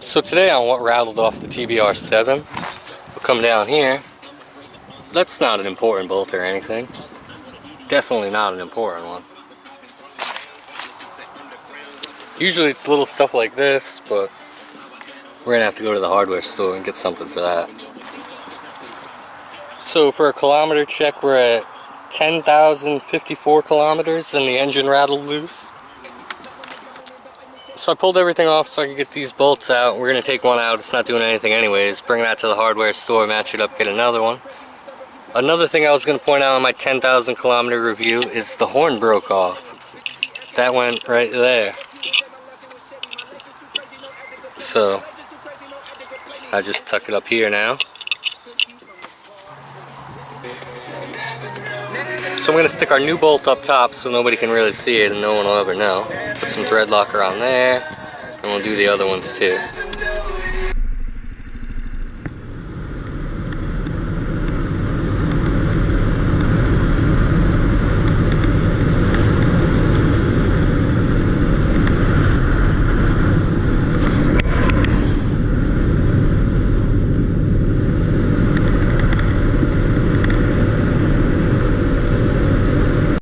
So today on what rattled off the Tbr7, we'll come down here. That's not an important bolt or anything. Definitely not an important one. Usually it's little stuff like this, but we're gonna have to go to the hardware store and get something for that. So for a kilometer check, we're at 10,054 kilometers and the engine rattled loose. So I pulled everything off so I could get these bolts out. We're going to take one out. It's not doing anything anyways. Bring that to the hardware store, match it up, get another one. Another thing I was going to point out on my 10,000 kilometer review is the horn broke off. That went right there. So I just tuck it up here now. So I'm going to stick our new bolt up top so nobody can really see it and no one will ever know. Put some thread locker on there, and we'll do the other ones too.